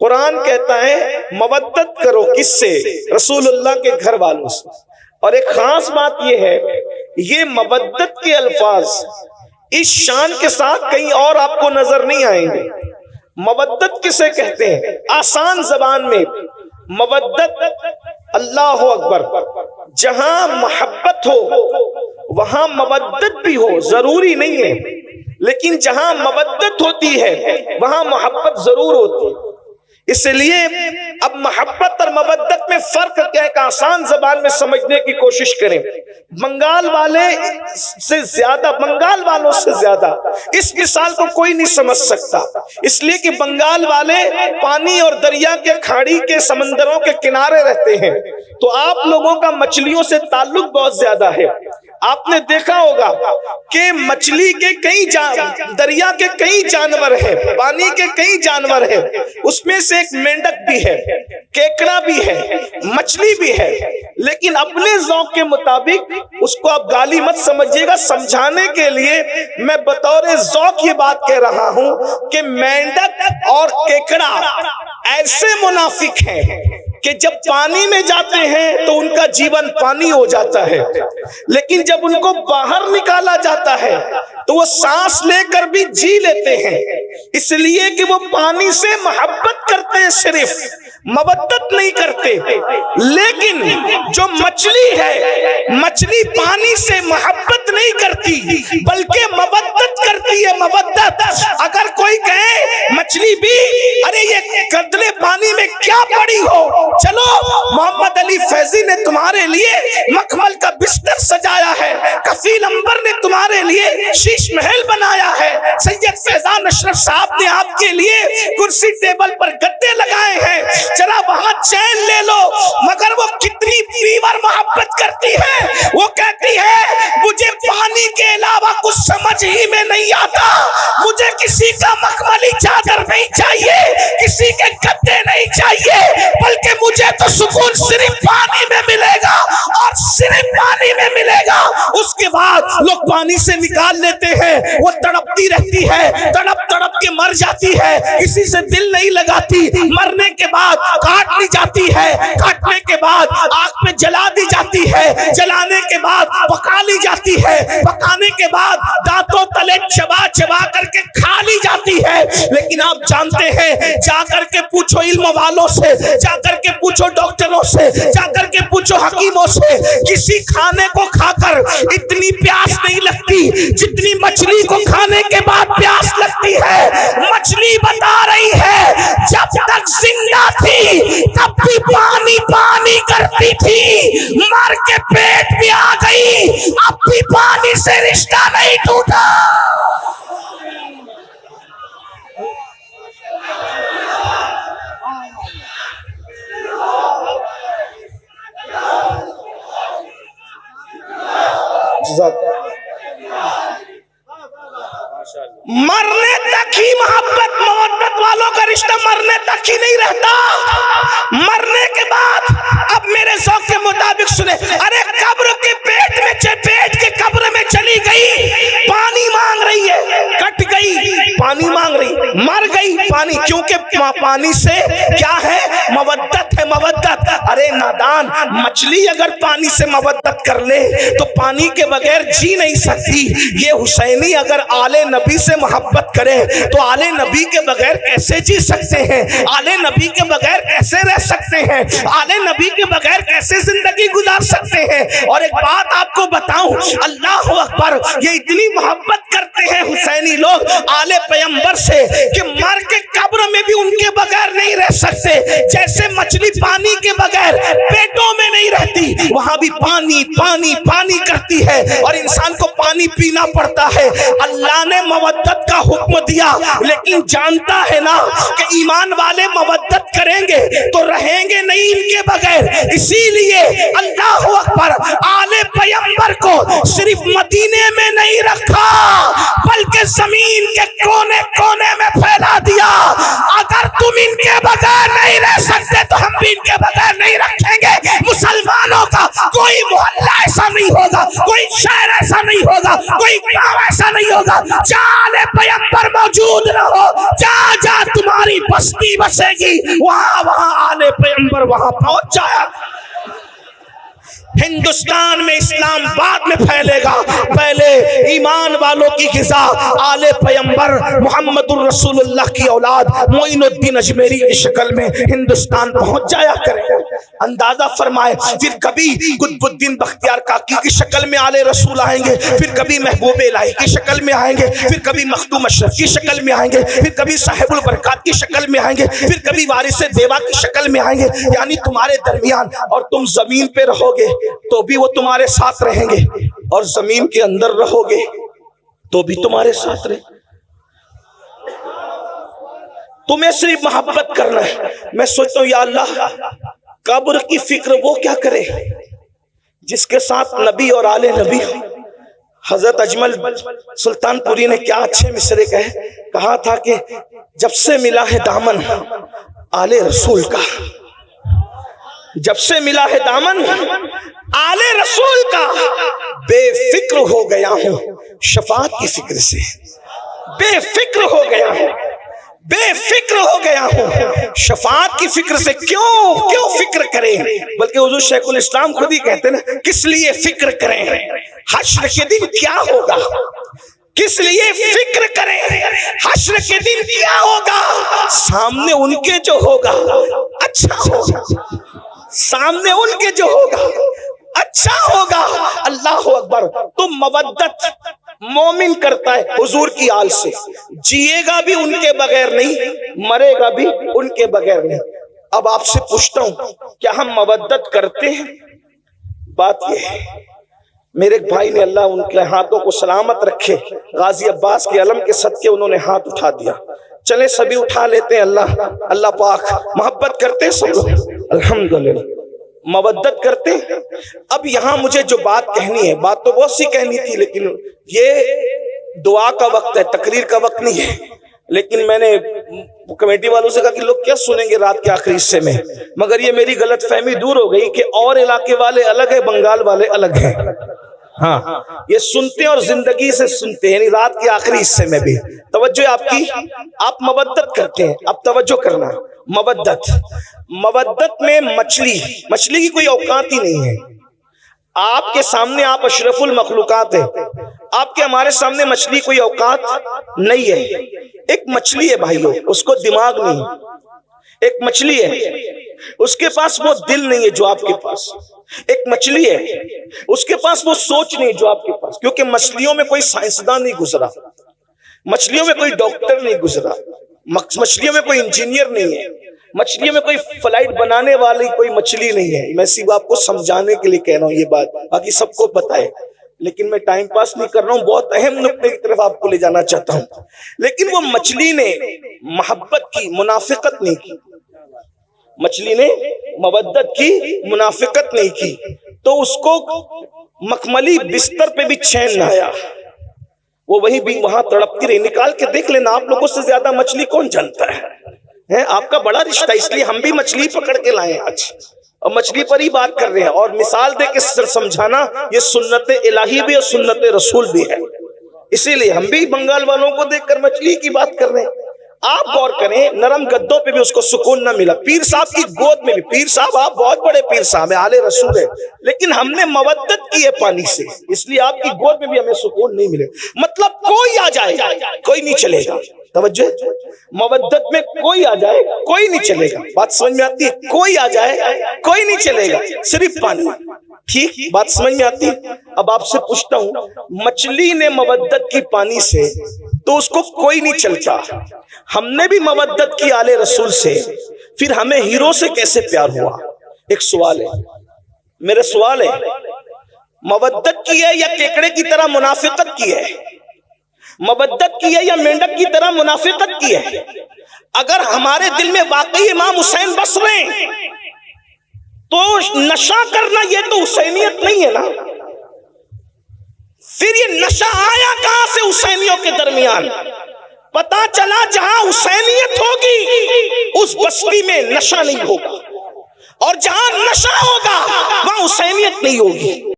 कुरान कहता है मवद्दत करो किससे? रसूलुल्लाह के घर वालों से। और एक खास बात यह है, ये मवद्दत के अल्फाज इस शान के साथ कहीं और आपको नजर नहीं आएंगे। मवद्दत किसे कहते हैं? आसान जबान में मवद्दत, अल्लाह अकबर, जहां मोहब्बत हो वहां मवद्दत भी हो, जरूरी नहीं है, लेकिन जहां मवद्दत होती है वहां मोहब्बत जरूर होती है। इसलिए अब मोहब्बत और मवद्दत में फर्क क्या है, एक आसान जबान में समझने की कोशिश करें। बंगाल वालों से ज्यादा इस मिसाल को कोई नहीं समझ सकता, इसलिए कि बंगाल वाले पानी और दरिया के, खाड़ी के, समंदरों के किनारे रहते हैं। तो आप लोगों का मछलियों से ताल्लुक बहुत ज्यादा है। आपने देखा होगा कि मछली के दरिया के कई जानवर हैं, पानी के कई जानवर हैं, उसमें से एक मेंढक भी है, केकड़ा भी है, मछली भी है, लेकिन अपने ज़ौक़ के मुताबिक उसको आप गाली मत समझिएगा, समझाने के लिए मैं बतौर ज़ौक़ ये बात कह रहा हूं कि मेंढक और केकड़ा ऐसे मुनाफिक हैं कि जब पानी में जाते हैं तो उनका जीवन पानी हो जाता है, लेकिन जब उनको बाहर निकाला जाता है तो वो सांस लेकर भी जी लेते हैं, इसलिए कि वो पानी से मोहब्बत करते हैं, सिर्फ मवद्दत नहीं करते। लेकिन जो मछली है, मछली पानी से मोहब्बत नहीं करती बल्कि मवद्दत करती है, मवद्दत। अगर कोई कहे मछली भी, अरे ये गंदले पानी में क्या पड़ी हो, चलो मोहम्मद अली फैजी ने तुम्हारे लिए मखमल का बिस्तर सजाया है, कफील अंबर ने तुम्हारे लिए शीश महल बनाया है, सैयद फैजान अशरफ साहब ने आपके लिए कुर्सी टेबल पर गद्दे लगाए हैं, जरा वहां चैन ले लो। मगर वो कितनी प्रीवर मोहब्बत करती है, वो कहती है मुझे पानी के अलावा कुछ समझ ही में नहीं आता, मुझे किसी का मखमली चादर नहीं चाहिए, किसी के गद्दे नहीं चाहिए, बल्कि मुझे तो सुकून सिर्फ पानी में मिलेगा और सिर्फ पानी में मिलेगा। उसके बाद लोग पानी से निकाल लेते हैं, वो तड़पती रहती है, तड़प तड़प के मर जाती है, किसी से दिल नहीं लगाती, मरने के बाद काट ली जाती है, काटने के बाद आग में जला दी जाती है, जलाने के बाद पका ली जाती है, पकाने के बाद दांतों तले चबा चबा करके खा ली जाती है। लेकिन आप जानते हैं, जाकर के पूछो इल्म वालों से, जाकर के पूछो डॉक्टरों से, जाकर के पूछो हकीमों से, किसी खाने को खाकर इतनी प्यास नहीं लगती जितनी मछली को खाने के बाद प्यास लगती है। मछली बता रही है जब तक जिंदा थी तब भी पानी पानी करती थी, मर के पेट भी आ गई, अब भी पानी से रिश्ता नहीं टूटा। मरने तक ही मोहब्बत मोहब्बत वालों का रिश्ता मरने तक ही नहीं रहता, मरने के बाद अब मेरे शौक के मुताबिक सुने, अरे कब्र के पेट के कब्र में चली गई, पानी मांग रही है, कट गई पानी मांग रही, मर गई पानी, क्योंकि पानी से क्या है, मवद्दत है, मवद्दत। अरे नादान, मछली अगर पानी से मवद्दत कर ले तो पानी के बगैर जी नहीं सकती। ये हुसैनी अगर आले नबी से मोहब्बत करे तो आले नबी के बगैर कैसे जी सकते हैं, आले नबी के बगैर कैसे रह सकते हैं, आले नबी के बगैर कैसे जिंदगी गुजार सकते हैं। और एक बात आपको बताऊं, अल्लाह अकबर, ये इतनी मोहब्बत करते हैं हुसैनी लोग आले पैगंबर से कि मर के कब्र में भी उनके बगैर नहीं रह सकते। जैसे मछली पानी के बगैर पेटों में नहीं रहती, वहां भी पानी पानी पानी करती है और इंसान को पानी पीना पड़ता है। अल्लाह ने मवद्दत का हुक्म दिया, लेकिन जानता है ना कि ईमान वाले मवद्दत करेंगे तो रहेंगे नहीं इनके बगैर। इसीलिए अल्लाह अकबर, आले पैगंबर को सिर्फ मदीने में नहीं रखा बल्कि जमीन के कोने कोने में फैला दिया। अगर तुम इनके बगैर नहीं रह सकते तो हम भी इनके बगैर नहीं रखेंगे। मुसलमानों का कोई कोई मोहल्ला ऐसा नहीं होगा, कोई शहर ऐसा नहीं होगा, कोई गांव ऐसा नहीं होगा जहां आले पैगंबर मौजूद न हो। जहां जहां तुम्हारी बस्ती बसेगी वहां वहां आले पैगंबर वहां पहुंच जाया। हिंदुस्तान में इस्लाम बाद में फैलेगा, पहले ईमान वालों की ग़िज़ा आले पैगंबर मुहम्मदुर रसूलुल्लाह की औलाद मोइनुद्दीन अजमेरी की शक्ल में हिंदुस्तान पहुंच जाया करेगा। अंदाजा फरमाए, फिर कभी कुतुबुद्दीन बख्तियार काकी की शक्ल में आले रसूल आएंगे, फिर कभी महबूब इलाही की शक्ल में आएंगे, फिर कभी मखदूम अशरफ की शक्ल में आएंगे, फिर कभी साहिबुल बरकात की शक्ल में आएंगे, फिर कभी वारिस देवा की शक्ल में आएंगे। यानी तुम्हारे दरमियान, और तुम जमीन पे रहोगे तो भी वो तुम्हारे साथ रहेंगे, और जमीन के अंदर रहोगे तो भी तुम्हारे साथ रहे। तुम्हें सिर्फ मोहब्बत करना है। मैं सोचता हूं या अल्लाह, कब्र की फिक्र वो क्या करे जिसके साथ नबी और आले नबी। हजरत अजमल सुल्तानपुरी ने क्या अच्छे मिसरे कहा था कि जब से मिला है दामन आले रसूल का, जब से मिला है दामन आले रसूल का, बेफिक्र हो गया हूं शफाअत की फिक्र से, बेफिक्र हो गया हूं, बेफिक्र हो गया हूं शफाअत की फिक्र से। क्यों फिक्र करें, बल्कि हुजूर शेखुल इस्लाम खुद ही कहते हैं ना, किस लिए फिक्र करें, हश्र के दिन क्या होगा, किस लिए फिक्र करें, हश्र के दिन क्या होगा, सामने उनके जो होगा अच्छा होगा, सामने उनके जो होगा अच्छा होगा। अल्लाह अकबर। तो मवद्दत मोमिन करता है हुजूर की आल से, जिएगा भी उनके बगैर नहीं, मरेगा भी उनके बगैर नहीं। अब आपसे पूछता हूं, क्या हम मवद्दत करते हैं? बात यह है, मेरे भाई ने, अल्लाह उनके हाथों को सलामत रखे, गाजी अब्बास के अलम के सदके उन्होंने हाथ उठा दिया। चले सभी उठा लेते हैं। अल्लाह पाक मोहब्बत करते हैं सब लोग, अल्हम्दुलिल्लाह मवद्दत करते हैं। अब यहां मुझे जो बात कहनी है, बात तो बहुत सी कहनी थी, लेकिन ये दुआ का वक्त है, तकरीर का वक्त नहीं है। लेकिन मैंने कमेटी वालों से कहा कि लोग क्या सुनेंगे रात के आखिरी हिस्से में, मगर ये मेरी गलतफहमी दूर हो गई कि और इलाके वाले अलग है, बंगाल वाले अलग हैं। हाँ, ये सुनते हैं और जिंदगी से सुनते हैं, यानी रात के आखिरी हिस्से में भी तवज्जो आपकी, आप मवद्दत करते हैं। अब तवज्जो करना, मवद्दत में मछली की कोई औकात ही नहीं है। आपके सामने आप अशरफुल मखलूकात है, आपके हमारे सामने मछली कोई औकात नहीं है। एक मछली है भाइयों, उसको दिमाग नहीं, एक मछली है उसके पास वो दिल नहीं है जो आपके पास, एक मछली है उसके पास वो सोच नहीं जो आपके पास, क्योंकि मछलियों में कोई साइंसदान नहीं गुजरा, मछलियों में कोई डॉक्टर नहीं गुजरा, मछलियों में कोई इंजीनियर नहीं है, मछलियों में कोई फ्लाइट बनाने वाली कोई मछली नहीं है। मैं सिर्फ आपको समझाने के लिए कह रहा हूं ये बात, बाकी सबको पता है, लेकिन मैं टाइम पास नहीं कर रहा हूं, बहुत अहम नुक्ते की तरफ आपको ले जाना चाहता हूं। लेकिन वो मछली ने मोहब्बत की, मुनाफिकत नहीं की, मछली ने मवद्दत की, मुनाफिकत नहीं की, तो उसको मखमली बिस्तर पे भी चैन न आया, वो वही भी वहां तड़पती रही। निकाल के देख लेना, आप लोगों से ज्यादा मछली कौन जानता है? आपका बड़ा रिश्ता, इसलिए हम भी मछली पकड़ के लाए आज और मछली पर ही बात कर रहे हैं, और मिसाल दे के समझाना ये सुन्नत इलाही भी और सुन्नत रसूल भी है। इसीलिए हम भी बंगाल वालों को देखकर मछली की बात कर रहे हैं। आप गौर करें, नरम गद्दों पे भी उसको सुकून न मिला, पीर साहब की गोद में भी, पीर साहब आप बहुत बड़े पीर साहब है, आले रसूल है, लेकिन हमने मवद्दत की है पानी से, इसलिए आपकी गोद में भी हमें सुकून नहीं मिले। मतलब कोई आ जाए कोई नहीं चलेगा, तवज्जो, मवद्दत में कोई आ जाए कोई नहीं चलेगा, बात समझ में आती है? कोई आ जाए कोई नहीं चलेगा, सिर्फ पानी। ठीक, बात समझ में आती है? अब आपसे पूछता हूं, मछली ने मवद्दत की पानी से, तो उसको कोई नहीं चलता, हमने भी मवद्दत की आले रसूल से, फिर हमें हीरो से कैसे प्यार हुआ? एक सवाल है, मेरा सवाल है, मवद्दत की है या केकड़े की तरह मुनाफिकत की है? मवद्दत की है या मेंढक की तरह मुनाफिकत की है? अगर हमारे दिल में वाकई इमाम हुसैन बस रहे हैं, तो नशा करना ये तो हुसैनियत नहीं है ना। फिर ये नशा आया कहां से हुसैनियों के दरमियान? पता चला जहां हुसैनियत होगी उस बस्ती में नशा नहीं होगा, और जहां नशा होगा वहां हुसैनियत नहीं होगी।